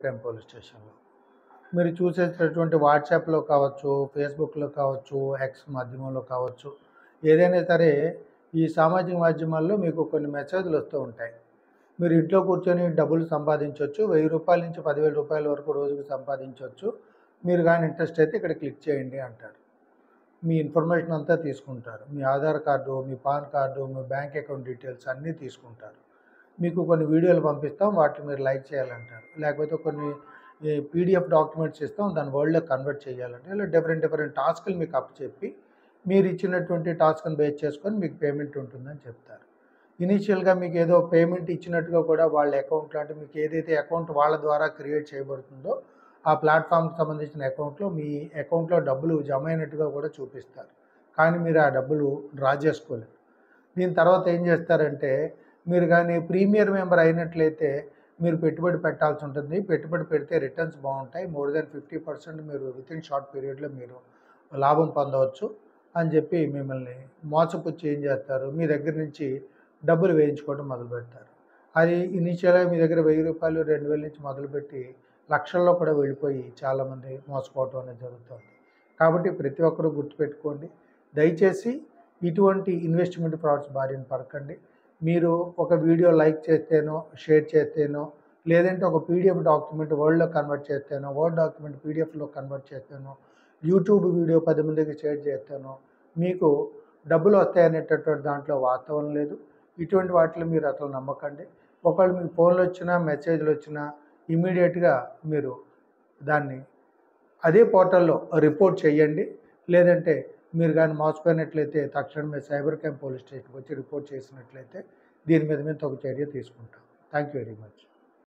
Crime police స్టేషన్‌లో. మీరు చూసేటటువంటి వాట్సాప్‌లో కావచ్చు, ఫేస్‌బుక్‌లో కావచ్చు, ఎక్స్ మాధ్యమంలో కావచ్చు, ఏదైనా సరే ఈ సామాజిక మాధ్యమాల్లో మీకు కొన్ని మెసేజ్‌లు వస్తూ ఉంటాయి. మీరు ఇంట్లో కూర్చొని డబ్బులు సంపాదించొచ్చు. రూ. 1000 నుంచి రూ. 10,000 వరకు రోజుకి సంపాదించొచ్చు. మీరు గాని ఇంట్రెస్ట్ అయితే ఇక్కడ క్లిక్ చేయండి అంటారు. మీ ఇన్ఫర్మేషన్ అంతా తీసుకుంటారు. మీ ఆధార్ కార్డు, మీ పాన్ కార్డు, మీ బ్యాంక్ అకౌంట్ డీటెయిల్స్ అన్నీ తీసుకుంటారు. మీకు కొన్ని వీడియోలు పంపిస్తాం. వాటిని మీరు లైక్ చేయాలంటారు. లేకపోతే కొన్ని పీడీఎఫ్ డాక్యుమెంట్స్ ఇస్తాం. దాన్ని వర్డ్‌లో కన్వర్ట్ చేయాలంటే ఇలా డిఫరెంట్ టాస్క్‌లు మీకు అప్పచెప్పి మీరు ఇచ్చినటువంటి టాస్క్‌ని బేస్ చేసుకొని మీకు పేమెంట్ ఉంటుందని చెప్తారు. ఇనీషియల్‌గా మీకు ఏదో పేమెంట్ ఇచ్చినట్టుగా కూడా వాళ్ళ అకౌంట్‌లో అంటే మీకు ఏదైతే అకౌంట్ వాళ్ళ ద్వారా క్రియేట్ చేయబడుతుందో ఆ ప్లాట్‌ఫామ్‌కి సంబంధించిన అకౌంట్‌లో మీ అకౌంట్‌లో డబ్బులు జమ అయినట్టుగా కూడా చూపిస్తారు. కానీ మీరు ఆ డబ్బులు డ్రా చేసుకోలేరు. దీని తర్వాత ఏం చేస్తారంటే మీరు కానీ ప్రీమియర్ మెంబర్ అయినట్లయితే మీరు పెట్టుబడి పెట్టాల్సి ఉంటుంది. పెట్టుబడి పెడితే రిటర్న్స్ బాగుంటాయి. మోర్ దాన్ 50% మీరు వితిన్ షార్ట్ పీరియడ్‌లో మీరు లాభం పొందవచ్చు అని చెప్పి మిమ్మల్ని మోసపుచ్చి ఏం చేస్తారు, మీ దగ్గర నుంచి డబ్బులు వేయించుకోవడం మొదలుపెడతారు. అది ఇనీషియల్‌గా మీ దగ్గర రూ. 1000, 2000 నుంచి మొదలుపెట్టి లక్షల్లో కూడా వెళ్ళిపోయి చాలామంది మోసపోవటం అనేది జరుగుతుంది. కాబట్టి ప్రతి ఒక్కరూ గుర్తుపెట్టుకోండి. దయచేసి ఇటువంటి ఇన్వెస్ట్‌మెంట్ ఫ్రాడ్స్ బారిన పడకండి. మీరు ఒక వీడియో లైక్ చేస్తేనో, షేర్ చేస్తేనో, లేదంటే ఒక పీడీఎఫ్ డాక్యుమెంట్ వర్డ్‌లో కన్వర్ట్ చేస్తేనో, వర్డ్ డాక్యుమెంట్ పీడీఎఫ్‌లో కన్వర్ట్ చేస్తేనో, యూట్యూబ్ వీడియో 10 మందికి షేర్ చేస్తేనో మీకు డబ్బులు వస్తాయనేటటువంటి దాంట్లో వాస్తవం లేదు. ఇటువంటి వాటిలో మీరు అసలు నమ్మకండి. ఒకవేళ మీకు ఫోన్‌లు వచ్చినా, మెసేజ్‌లు వచ్చినా ఇమ్మీడియేట్‌గా మీరు దాన్ని అదే పోర్టల్‌లో రిపోర్ట్ చేయండి. లేదంటే మీరు గాని మోసపోయినట్లయితే తక్షణమే సైబర్ క్రైమ్ పోలీస్ స్టేషన్‌కి వచ్చి రిపోర్ట్ చేసినట్లయితే దీని మీద మేము తగు చర్య తీసుకుంటాం. Thank you very much.